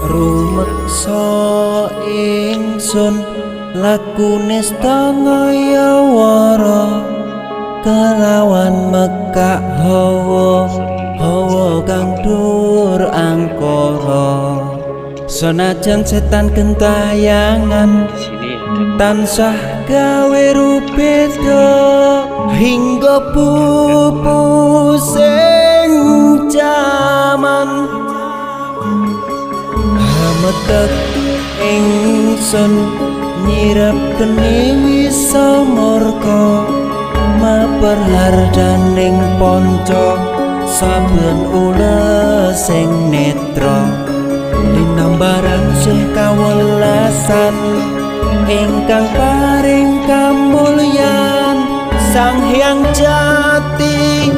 rumeksa ingsun lakune stangaya wara kelawan mekak hawa kang dur angkara senajan setan gentayangan tansah gawe rupeda hingga pupusing jaman hametek ingsun nyirep geni wisamorka maperhardaning panca saben ules sing netra linambaran sing kawelasan ingkang paring kamulyan Sang Hyang Jati